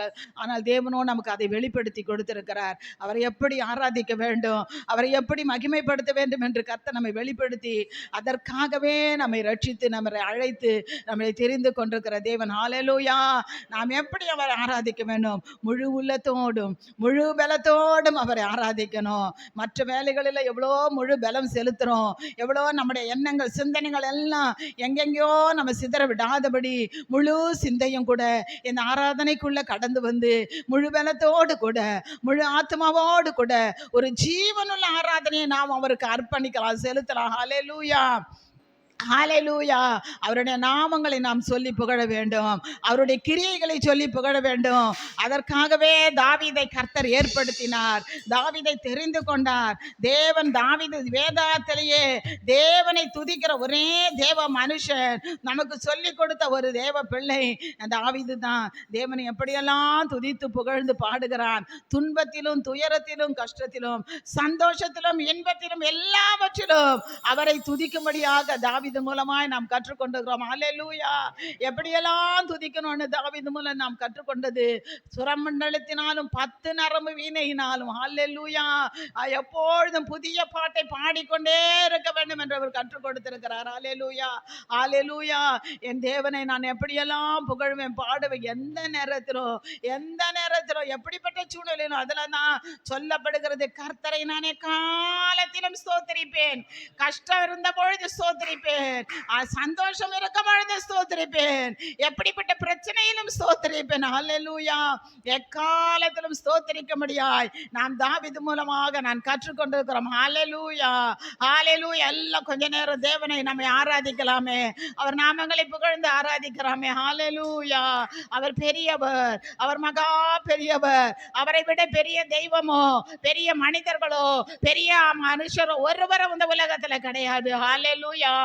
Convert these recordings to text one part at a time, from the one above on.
மாட்டார்கள். ஆனால் தேவனோ நமக்கு அதை வெளிப்படுத்தி கொடுத்திருக்கிறார். அவரை எப்படி ஆராதிக்க வேண்டும், அவரை எப்படி மகிமைப்படுத்த வேண்டும் என்று கர்த்தர் நம்மை வெளிப்படுத்தி அதற்காகவே நம்மை ரட்சித்து நம்மை அழைத்து நம்மை தெரிந்து கொண்டிருக்கிற தேவன். ஹல்லேலூயா. நாம் எப்படி அவரை ஆராதிக்க வேண்டும்? முழு உள்ளத்தோடும் முழு பலத்தோடும் அவரை ஆராதிக்கணும். மற்ற வேலைகளில் எவ்வளோ முழு பலம் செலுத்துகிறோம், எவ்வளோ நம்முடைய எண்ணங்கள் சிந்தனைகள் எல்லாம் எங்கெங்கேயோ நம்ம சிதற விடாதபடி முழு சிந்தையும் கூட இந்த ஆராதனைக்குள்ள கடந்து வந்து முழு பலத்தோடு கூட முழு ஆத்மாவோடு கூட ஒரு ஜீவனுள்ள ஆராதனையை நாம் அவருக்கு அர்ப்பணிக்கலாம், செலுத்தலாம். ஹல்லேலூயா, ஹல்லேலூயா. அவருடைய நாமங்களை நாம் சொல்லி புகழ வேண்டும், அவருடைய கிரியைகளை சொல்லி புகழ வேண்டும். அதற்காகவே தாவீதை கர்த்தர் ஏற்படுத்தினார், தாவீதை தெரிந்து கொண்டார். தேவன் தாவீது வேதத்திலேயே தேவனை துதிக்கிற ஒரே தேவ மனுஷன், நமக்கு சொல்லி கொடுத்த ஒரு தேவ பிள்ளை தாவீது தான். தேவனை எப்படியெல்லாம் துதித்து புகழ்ந்து பாடுகிறான். துன்பத்திலும் துயரத்திலும் கஷ்டத்திலும் சந்தோஷத்திலும் இன்பத்திலும் எல்லாவற்றிலும் அவரை துதிக்கும்படியாக தாவீது மூலமாய் நாம் கற்றுக்கொண்டிருக்கிறோம். ஹல்லேலூயா. எப்படியெல்லாம் துதிக்கணும்னு தாவீது மூலம் நாம் கற்றுக்கொண்டது சுரமண்டலத்தினாலும் 10 நரம்பு வீணையினாலும். ஹல்லேலூயா. எப்பொழுதும் புதிய பாட்டை பாடிக்கொண்டே இருக்க வேண்டும் என்று அவர் கற்றுக் கொடுத்திருக்கிறார். ஹல்லேலூயா, ஹல்லேலூயா. என் தேவனை நான் எப்படியெல்லாம் புகழ்வேன், பாடுவேன். எந்த நேரத்திலும் எப்படிப்பட்ட சூழ்நிலையிலும் அதில் தான் சொல்லப்படுகிறது, கர்த்தரை நானே காலத்திலும் ஸ்தோத்திரிப்பேன், கஷ்டம் இருந்த பொழுது ஸ்தோத்திரிப்பேன், சந்தோஷம் இருக்கும் பொழுது ஸ்தோத்திரிப்பேன், எப்படிப்பட்ட பிரச்சனையிலும் ஸ்தோத்திரிப்பேன். ஹல்லேலூயா. எக்காலத்திலும் ஸ்தோத்திரிக்க முடியாய் நாம் தாவீது மூலமாக நான் கற்றுக்கொண்டிருக்கிறோம். ஹல்லேலூயா, ஹல்லேலூயா. எல்லாம் கொஞ்ச நேரம் தேவனை நம்மை ஆராதிக்கலாமே, அவர் நாமங்களை புகழ்ந்து ஆராதிக்கலாமே. ஹல்லேலூயா. அவர் பெரியவர், அவர் மகா பெரியவர். அவரை விட பெரிய தெய்வமோ பெரிய மனிதர்களோ பெரிய மனுஷரோ ஒருவரும் இந்த உலகத்துல கிடையாது. ஹல்லேலூயா.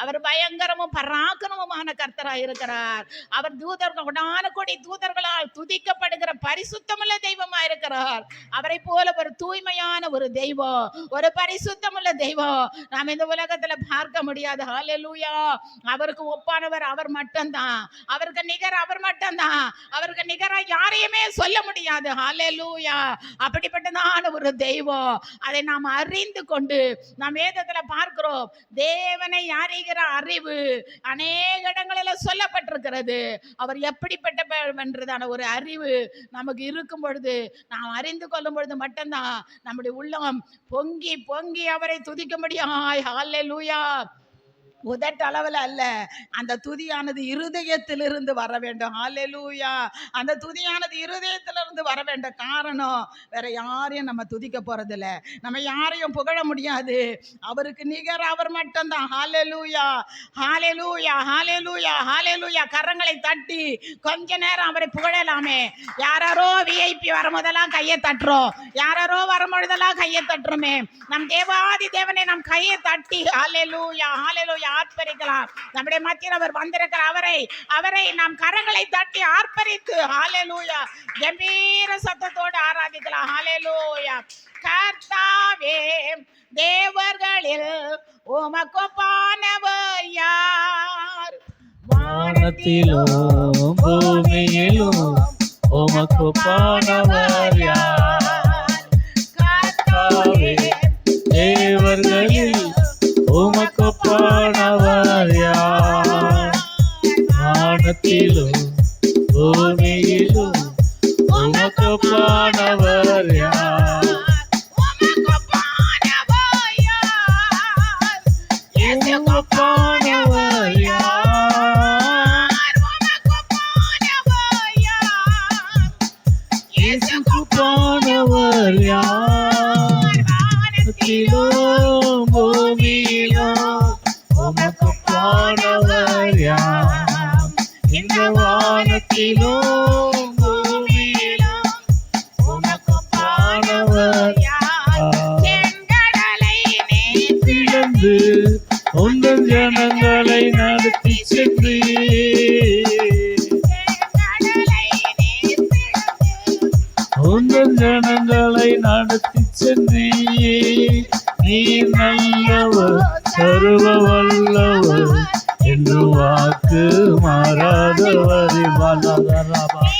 அவர் பயங்கரமும் பராக்கிரமமான கர்த்தராய் இருக்கிறார். அவர் தூதர்கள் கொடான கோடி தூதர்களால் துதிக்கப்படுகிற பரிசுத்தமுள்ள தெய்வமா இருக்கிறார். அவரை போல ஒரு தூய்மையான ஒரு தெய்வம், ஒரு பரிசுத்தமுள்ள தெய்வம் நாம் இந்த உலகத்துல பார்க்க முடியாது. ஹல்லேலூயா. அவருக்கு ஒப்பானவர் அவர் மட்டும்தான், அவருக்கு நிகர் அவர் மட்டும்தான், அவருக்கு நிகரா யாரையுமே சொல்ல முடியாது. ஹல்லேலூயா. அப்படிப்பட்டதான ஒரு தெய்வம், அதை நாம் அறிந்து கொண்டு நாம் வேதத்துல பார்க்கிறோம். தேவனை அறிகிற அறிவு அநேக இடங்களில் சொல்லப்பட்டிருக்கிறது. அவர் எப்படிப்பட்டவன்றதான ஒரு அறிவு நமக்கு இருக்கும் பொழுது, நாம் அறிந்து கொள்ளும் பொழுது மட்டும்தான் நம்முடைய உள்ளம் பொங்கி பொங்கி அவரை துதிக்க முடியும். ஹல்லேலூயா. உதட்டளவில் அல்ல, அந்த துதியானது இருதயத்திலிருந்து வர வேண்டும். ஹல்லேலூயா. அந்த துதியானது இருதயத்திலிருந்து வர வேண்டும். காரணம், வேற யாரையும் நம்ம துதிக்க போறதில்ல, நம்ம யாரையும் புகழ முடியாது. அவருக்கு நிகர் அவர் மட்டும்தான். ஹல்லேலூயா, ஹல்லேலூயா, ஹல்லேலூயா, ஹல்லேலூயா. கரங்களை தட்டி கொஞ்ச நேரம் அவரை புகழலாமே. யாரோ விஐபி வரும்போதெல்லாம் கையை தட்டுறோம், யாரோ வரும்பொழுதெல்லாம் கையை தட்டுறோமே. நம் தேவாதி தேவனை நம் கையை தட்டி ஹல்லேலூயா, ஹல்லேலூயா ஆர்ப்பரிக்கலாம். நம்முடைய மத்தியில் அவர் வந்திருக்கிற அவரை நாம் கரங்களை தட்டி ஆர்ப்பரித்து ஹல்லேலூயா கம்பீர சத்தத்தோடு ஆராதிக்கலாம். ஹல்லேலூயா. கர்த்தாவே, தேவர்களில் உமக்கு ஒப்பானவர் யார்? வானத்திலும் பூமியிலும் உமக்கு ஒப்பானவர் யார்? கர்த்தாவே, தேவர்களில் உமக்கு ஒப்பானவர் யார்? வானத்திலும் பூமியிலும் உமக்கு ஒப்பானவர் யார்? உமக்கு ஒப்பானவர் யார்? இயேசுவுக்கு ஒப்பானவர் யார்? உமக்கு ஒப்பானவர் யார்? இயேசுவுக்கு ஒப்பானவர் யார்? வானத்திலும் பூமியிலும் உமக்கு ஒப்பானவர் யார்? இந்த வானத்திலும் பூமியிலும் உமக்கு ஒப்பானவர் யார்? செங்கடலை நீர் பிளந்து உந்தன் ஜனங்களை நடத்தி சென்றீர். உந்தன் ஜனங்களை நடத்தி சென்றீர். நீ நல்லவர், சர்வ வல்லவர், என்று வாக்கு மாறாதவர். நல்லவர்,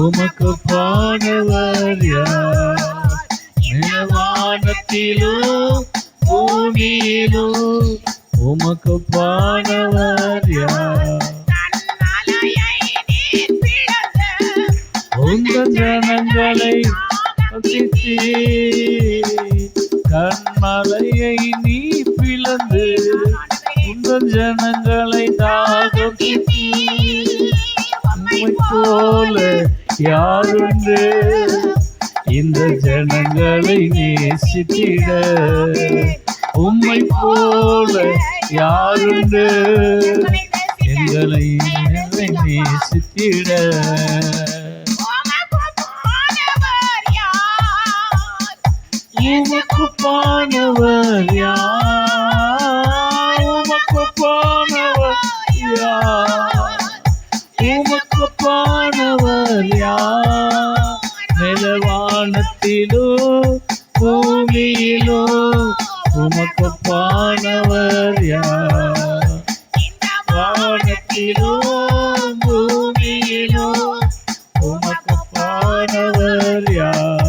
உமக்கு பாடவர் யார்? வானத்திலும் பூமியிலும் உமக்கு பாடவர் யார்? உங்கள் ஜனங்களை கண்மலையை நீ பிளந்து உங்கள் ஜனங்களை தாகப்பித்து உம்மை போல யாருண்டு இந்த ஜனங்களை நேசித்திட? உம்மை போல யாருண்டு எங்களை நேசித்திட? உமக்கு பானவர் யார்? உமக்கு பானவர் யார்? உமக்கு பானவர் யார்? நிலவானத்திலோ பூமியிலோ உமக்கு பானவர் யார்? வானத்திலோ பூமியிலோ உமக்கு பானவர் யார்?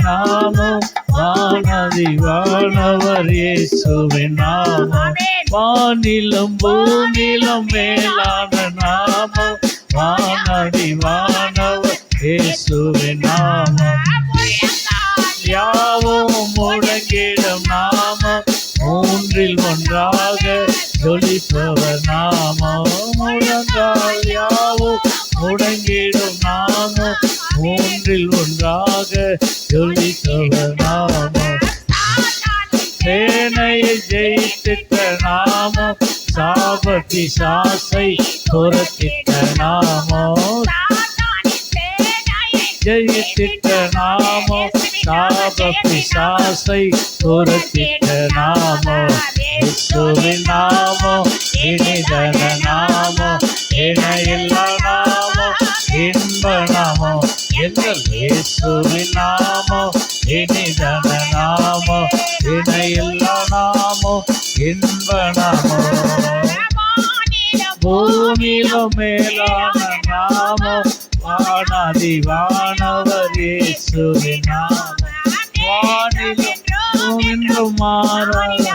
நாமம் வானதி வானவர் இயேசுவின் நாமம், வானிலும் பூமியிலும் மேலான நாமம் வானதி வானவர் இயேசுவின் நாமம். யாவும் முழங்கிடும் நாமம், மூன்றில் ஒன்றாக ஜொலிப்பவர் நாமம். முழங்கால் யாவும் முடங்கிடும் நாமம், மூன்றில் ஒன்றாக ஜொலிப்பவர் நாமம். சேனையை ஜெயித்திட்ட நாமம், சாபத்தி சாசை துரத்திட்ட நாமம். ஜெயித்திட்ட நாமம், சாபத்தி சாசை துரத்திட்ட நாமம். இயேசுவின் நாமம் இனிதன நாமம், இணையில்லா நாமம், இன்ப நாமம். எங்கள் இயேசுவின் நாமம் இனிதன நாமம், இணையில்லா நாமம், இன்ப நாமம். பூமியிலும் மேலான நாமம் வானதி வானவர் இயேசுவின் நாமம். வானிலும் என்றும் மாறாத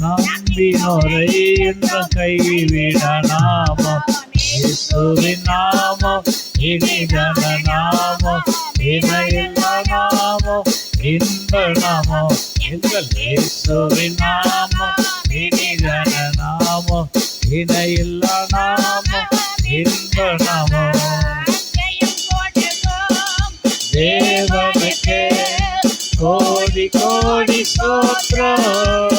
நம்பினோரை என்றும் கைவிட நாமம். இயேசுவின் நாமம் இனிதன நாமம், இணையில்லா நாமம், இன்ப நாமம். எங்கள் இயேசுவின் நாமம் இனிதன நாமம், இணையில்லா நாமம், இன்ப நாமம். தேவனுக்கே கோடி கோடி ஸ்தோத்திரம்,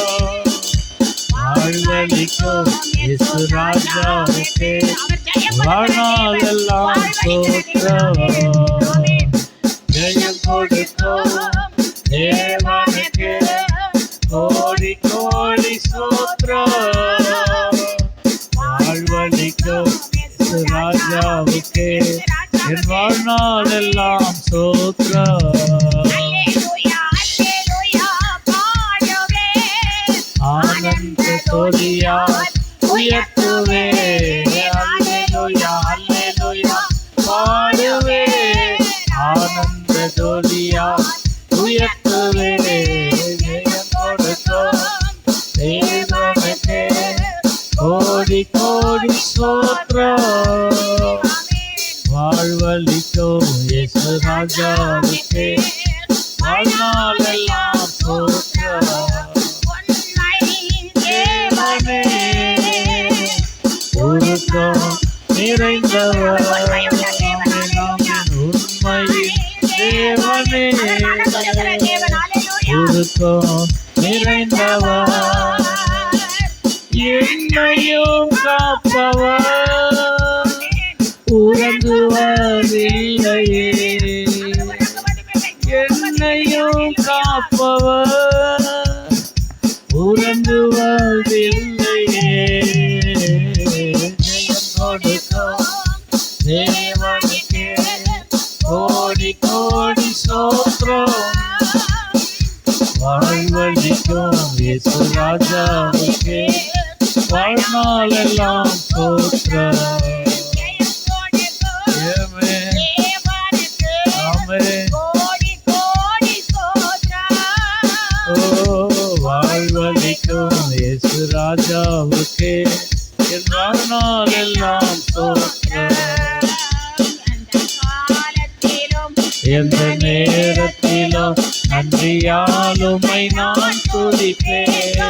வாழ்வளிக்கும் இயேசு ராஜாவுக்கே வாழ்நாளெல்லாம் ஸ்தோத்திரம். ஜெயம் கொடுக்கும் தேவனுக்கே கோடி கோடி ஸ்தோத்திரம், வாழ்வளிக்கும் இயேசு ராஜாவுக்கே என் வாழ்நாளெல்லாம் ஸ்தோத்திரம். ஆனந்த துதியால் உயர்த்துவே, அல்லேலூயா அல்லேலூயா பாடுவே. ஆனந்த துதியால் உயர்த்துவே, ஜெயம் கொடுக்கும் தேவனுக்கே கோடி கோடி ஸ்தோத்திரம், வாழ்வளிக்கும் இயேசு ராஜாவுக்கே வாழ்நாளெல்லாம் ஸ்தோத்திரம். தேவனே உருக்கம் நிறைந்தவர், உண்மையின் தேவனே உருக்கம் நிறைந்தவர், என்னையும் காப்பவர், உறங்குவதில்லையே. என்னையும் காப்பவர், உறங்குவதில்லையே. ஜெயம் கொடுக்கும் தேவனுக்கே கோடி கோடி ஸ்தோத்திரம், வாழ்வளிக்கும் இயேசு ராஜாவுக்கே வாழ்நாளெல்லாம் ஸ்தோத்திரம். ராஜாவுக்கே என் வாழ்நாள் எல்லாம் ஸ்தோத்திரம். எந்த நேரத்திலும் நன்றியால் உம்மை நான் துதிப்பேன்.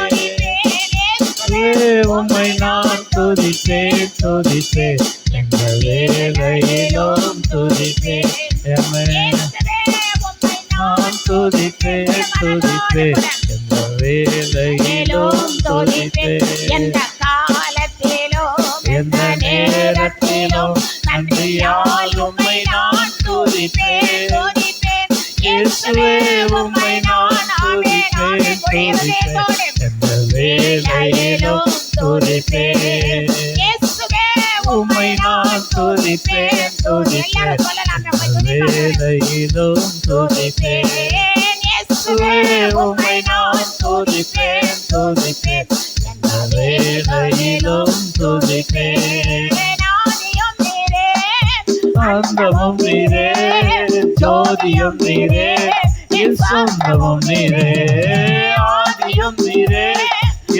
உம்மை நான் துதிப்பேன் துதிப்பேன். எந்த வேளையிலும் துதிப்பேன். நான் துதிப்பேன் துதிப்பேன். எந்த வேளையிலும் துதிப்பேன். எந்த நேரத்திலும் நன்றியால் உம்மை நான் துதிப்பேன். இயேசுவே உம்மை நான் துதிப்பேன் துதிப்பேன். எந்த வேளையிலும் துதிப்பேன். உம்மை நான் துதிப்பேன் துதிப்பேன். வேளையிலும் துதிப்பேன். இயேசுவே உம்மை நான் துதிப்பேன் துதிப்பேன். வேளையிலும் துதிப்பேன். அந்தமும் நீரே, ஜோதியும் நீரே, என் சொந்தமும் நீரே. ஆதியும் நீரே,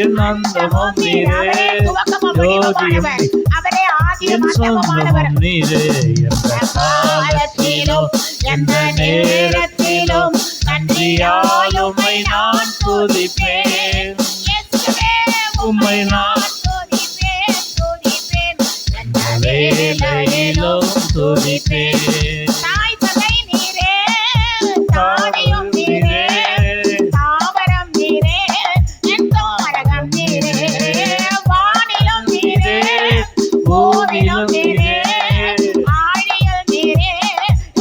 என் அந்தமும் நீரே, ஜோதியும் என் சொந்தமும் நீரே. எந்த காலத்திலும் எந்த நேரத்திலும் நன்றியால் உம்மை நான் துதிப்பேன். உம்மை நான் வேளையிலும் துதிப்பேன். தாவரம் நீரே, தாவரம் நீரே, என் தோரகம் நீரே, வானிலும் நீரே, பூவிலும் நீரே, ஆழியில் நீரே,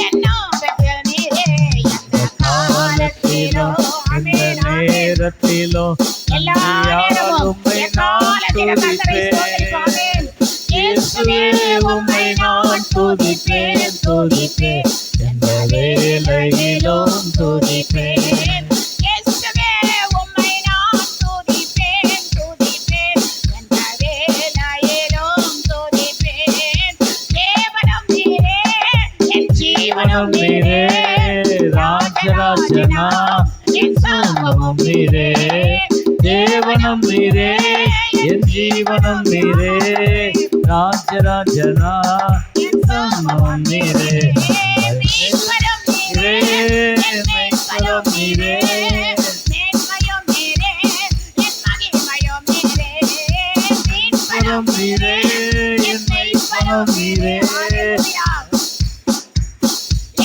என்னாகத்தில் நீரே. எந்த காலத்திலும் எந்த நேரத்திலும் நன்றியால் உம்மை நான் துதிப்பேன். இயேசுவே உம்மை நான் துதிப்பேன் துதிப்பேன். எந்த வேளையிலும் துதிப்பேன். இயேசுவே உம்மை நான் துதிப்பேன் துதிப்பேன். எந்த வேளையிலும் துதிப்பேன். தேவனும் நீரே, என் ஜீவனும் நீரே, ராஜராஜனா என் சமமும் நீரே. தேவனும் நீரே, என் ஜீவனும் நீரே, ராஜராஜனா என் சமமும் நீரே. ஈஸ்வரம் நீரே, மெய்ப்பரம் நீரே, மேன்மையும் நீரே, என் மகிமையும் நீரே. ஈஸ்வரம் நீரே, என் மெய்ப்பரம் நீரே.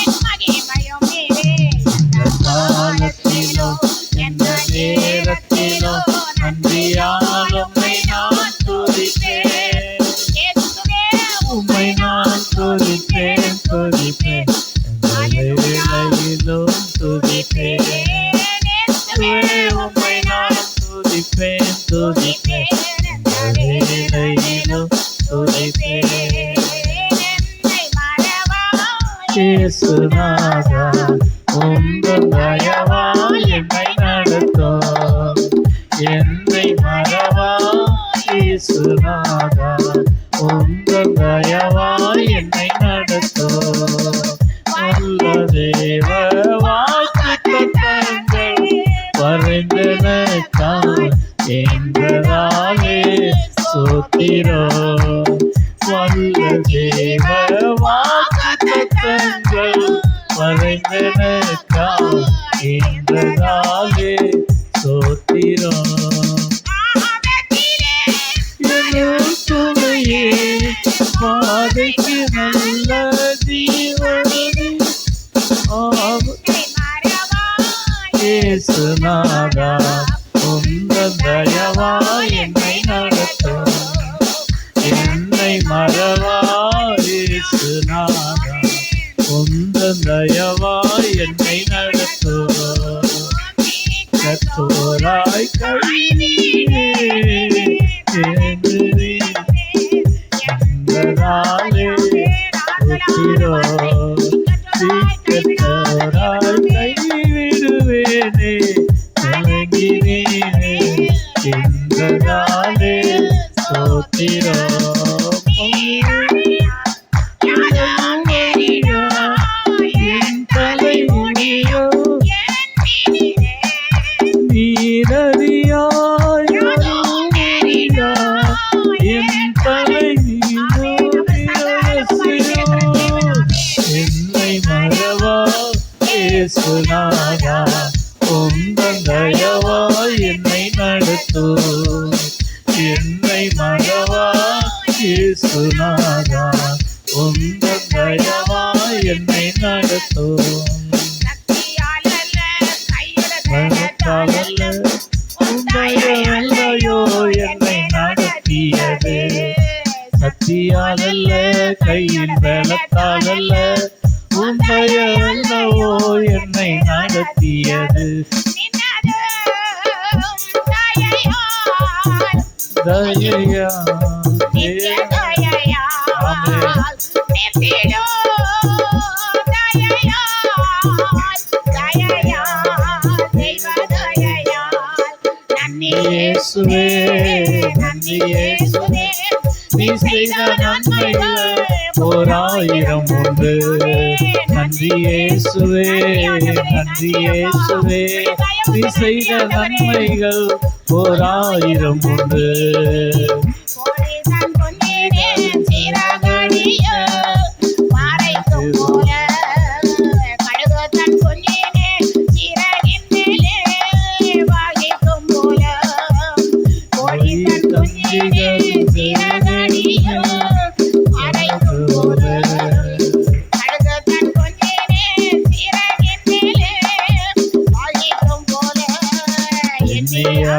என் மகிமையும் நீரே. எந்த காலத்திலும் எந்த நேரத்திலும் நன்றியால் உம்மை நான் துதிப்பேன். இயேசுவே உம்மை நான் துதிப்பேன் துதிப்பேன். வேளையிலும் துதிப்பேன். இயேசுவே உம்மை நான் துதிப்பேன் துதிப்பேன். வேளையிலும் துதிப்பேன். என்னை மறவாய் இயேசுநாதா உந்தன் தயவால் என்னை நடத்தும். என்னை மறவாய் இயேசுநாதா உந்தன் தயவால் என்னை நடத்தும். நல்ல தேவ வாக்குத்தத்தங்கள் வரைந்தனக்காய் என்றதாலே ஸ்தோத்திரம். வல்ல தேவ வாக்குத்தத்தங்கள் வரைந்தனக்காய் என்றதாலே ஸ்தோத்திரம். துணையே பாதைக்கு நல்ல ஜீவனே இயேசுநாதா உந்தன் தயவாய் என்னை நடத்தும். என்னை மறவாய் இயேசுநாதா உந்தன் தயவாய் என்னை நடத்தும். கத்தோராய் கை நீரே என்றதாலே உத்திரோம். கத்தோராய் கைவிடுவேனே கலங்கினீனே என்றதாலே ஸ்தோத்திரம். என் தலைமுடியோ நீரறியாய் இயேசுநாதா உந்தன் தயவாய் என்னை நடத்தும் சக்தியாலல்ல, கையிட பலத்தாலல்ல உன் தயவல்லையோ என்னை நடத்தியது சக்தியாலல்ல கையின் பலத்தாலல்ல உன் தயவல்லவோ என்னை நடத்தியது நின்னதும் தயையால், தயையா நித்திய தயையால், நித்திடும் தயையால், தயையால், தெய்வ தயையால். நன்றி இயேசுவே நன்றி இயேசுவே நீ செய்த நன்மைகள் ஓராயிரம் உண்டு நன்றி இயேசுவே நன்றி இயேசுவே நீ செய்த நன்மைகள் ஓராயிரம் உண்டு போலீசன் பொன்னேனே சீரகடிய பாறைக்கும் போல கழுகு தன் பொன்னேனே சீரகின் மேலே வாகிக்கும் போல போலீசன் பொன்னேனே சீரகடிய பாறைக்கும் போல கழுகு தன் பொன்னேனே சீரகின் மேலே வாகிக்கும் போல என்னையா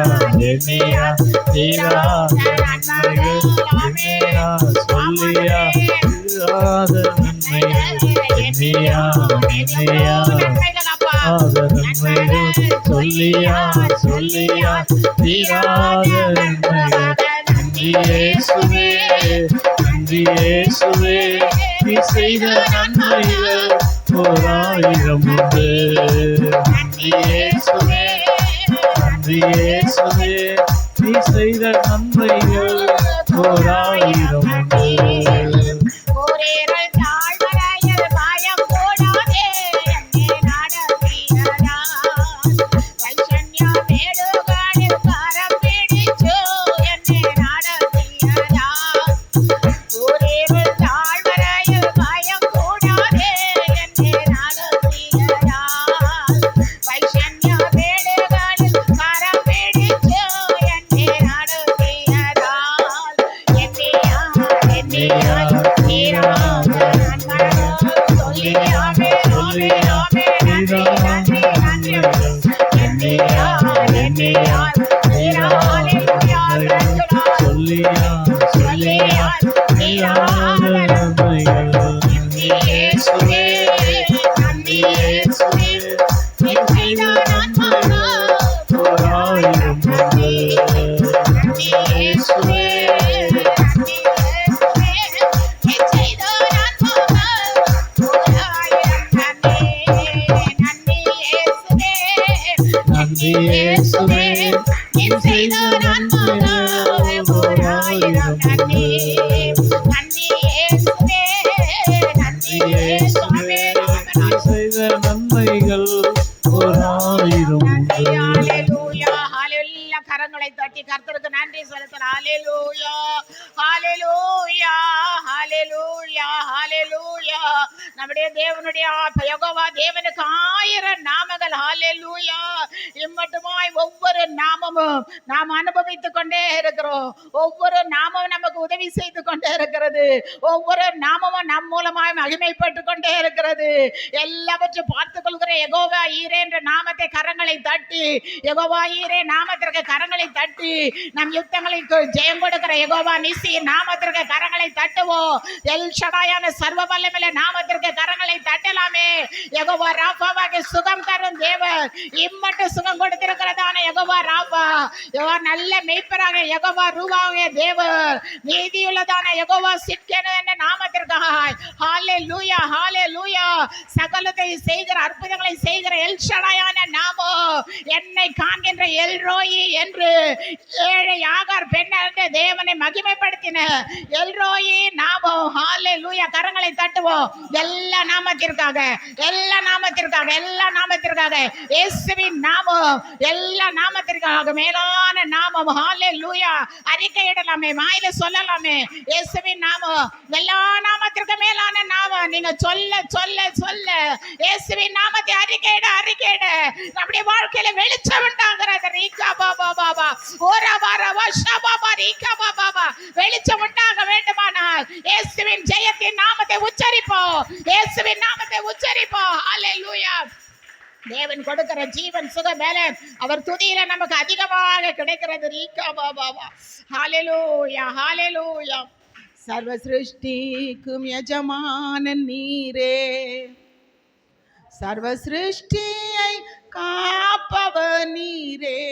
என்னையா தீரா நன்மைகள் என்னையா சொல்லியா தீராத நன்மைகள் என்னையா என்னையா ஆத நன்மைகள் சொல்லியா சொல்லியா தீராத நன்மைகள் நன்றி இயேசுவே நன்றி இயேசுவே நீ செய்த நன்மைகள் ஓராயிரம் உண்டு நன்றி இயேசுவே நன்றி இயேசுவே நீ செய்த நன்மைகள் ஓராயிரம் உண்டு ஓரேரல் தாழ்வரையல் பாயம் போடாதே என்னை நடத்தியதா வைஷன்யா மேடுகளில் கரம் பிடிச்சு என்னை நடத்தியதா ஓரேரல் தாழ்வரையல் பாயம் போடாதே என்னை நடத்தியதா வைஷன்யா மேடுகளில் கரம் பிடிச்சு என்னை நடத்தியதா என்னையா என்னையா தீராத நன்மைகள் சொல்லியாமே சொல்லியாமே நன்றி நன்றி நன்றி என்னையா என்னையா தீராலேலூயா சொல்லியா சொல்லியா தீராத நன்மைகள் நன்றி இயேசுவே நன்றி இயேசுவே நீ செய்த நன்மைகள் ஓராயிரம் உண்டு நன்றி இயேசுவே நன்றி இயேசுவே நீ செய்த நன்மைகள் ஓராயிரம் உண்டு நன்றி இயேசுவே நீ செய்த நன்மைகள் ஓராயிரம் உண்டு ஹalleluya ஹalleluya கரங்களை தட்டி கர்த்தருக்கு நன்றி செலுத்தலாம் ஹalleluya ஹalleluya ஹalleluya ஹalleluya நம்முடைய தேவனுடைய யெகோவா தேவனுக்கு 1000 நாமங்கள் ஹalleluya இம்மட்டுமாய் ஒவ்வொரு நாமமும் நாம் அனுபவித்துக் கொண்டே இருக்கிறோம் ஒவ்வொரு நாமமும் நமக்கு உதவி செய்து கொண்டே இருக்கிறது ஒவ்வொரு நாமமும் நம் மூலமாய் மகிமைப்பட்டு கொண்டே இருக்கிறது எல்லாவற்றையும் பார்த்துக் கொள்கிற யெகோவா ஈரே என்ற நாமத்தை கரங்களை தட்டி யெகோவா ஈரே நாமத்திற்கு கரங்களை தட்டி நம் யுத்தங்களுக்கு ஜெயம் கொடுக்கிற யெகோவா நிசி நாமத்திற்கு கரங்களை தட்டுவோம் எல் ஷடாயான சர்வ வல்லமையுள்ள நாமத்திற்கு கரங்களை தட்டலாமே யெகோவா ராஃபாவாக சுகம் தரும் தேவன் இம்மட்டு சுகம் கொடுத்திருக்கிறதான யெகோவா ராஃபா யெகோவா நல்ல மேய்ப்பராக யெகோவா ரூவாவே தேவன் நீதியுள்ளதான யெகோவா சிட்கேனு என்ற நாமத்திற்காக ஹalleluya ஹalleluya சகலத்தை செய்கிற அற்புதங்களை செய்கிற எல் ஷடாயான நாமம் என்னை காண்கின்ற எல் ரோயி என்று ஏழை ஆகார் பெண்ணார்ந்த தேவனை மகிமைப்படுத்தின எல் ரோயி நாமம் ஹalleluya கரங்களை தட்டுவோம் எல்லா நாமத்திற்காக எல்லா நாமத்திற்காக எல்லா நாமத்திற்காக இயேசுவின் நாமம் எல்லா நாமத்திற்காக மேலான நாமம் ஹalleluya அறிக்கையிடலாமே வாயில சொல்லலாமே இயேசுவின் நாமம் எல்லா நாமத்திற்கு மேலான நாமம் நீங்க சொல்ல சொல்ல சொல்ல இயேசுவின் நாமத்தை அறிக்கையிட நம்முடைய வாழ்க்கையில வெளிச்சம் உண்டாகிறது ரீகா பாபா பாபா ஓரா பாரா வஷா பாபா ரீகா பாபா வெளிச்சம் உண்டாக வேண்டுமானால் அவர் துதியில நமக்கு அதிகமாக கிடைக்கிறது. ரீகா பாபாவா. ஹalleluya ஹalleluya. சர்வ சிருஷ்டிக்கும் எஜமானன் நீரே, சர்வ சிருஷ்டியை காப்பவர் நீரே,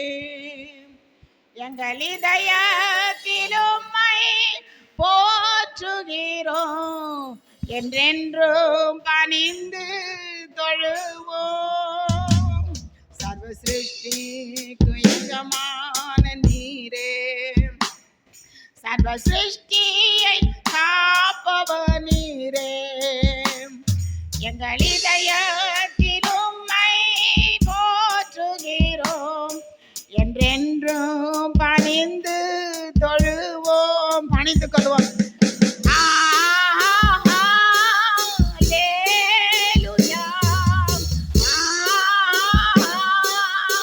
எங்கள் இதயத்தில் உம்மை போற்றுகிறோம், என்றென்றும் பணிந்து தொழுவோம். சர்வ சிருஷ்டிக்கும் எஜமானன் நீரே, சர்வ சிருஷ்டியை காப்பவர் நீரே, எங்கள் இதயத்தில் உம்மை போற்றுகிறோம், என்றென்றும் பணிந்து தொழுவோம். பணிந்து கொள்வோம். ஹalleluya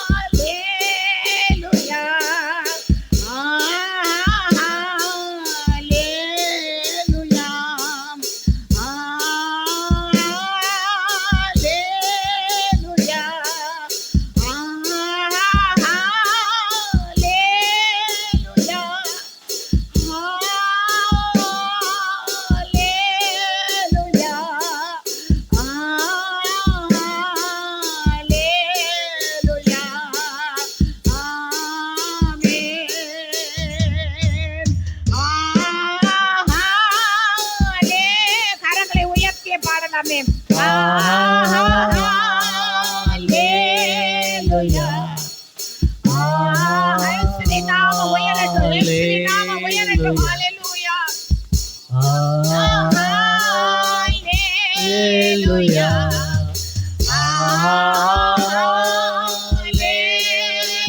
ஹalleluya ஹalleluya ஹalleluya ஹalleluya ஹalleluya ஹalleluya. ஆமென். கரங்களை உயர்த்திய பாடலாமே. ஹalleluya. இயேசுவின் நாமம் உயரட்டும், இயேசுவின் நாமம் உயரட்டும். ஹalleluya ஹalleluya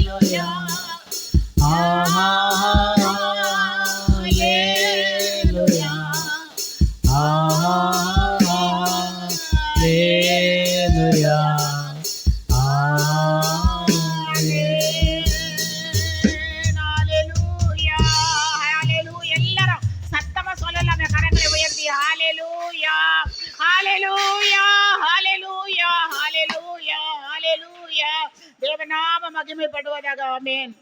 ஹalleluya ஹalleluya. ஹalleluya ஹalleluya. எல்லாரும் சத்தமா சொல்லலாமே, கரங்களை உயர்த்தி. ஹalleluya ஹalleluya ஹalleluya ஹalleluya ஹalleluya. தேவநாமம் மகிமைப்படுவதாக. ஆமென்.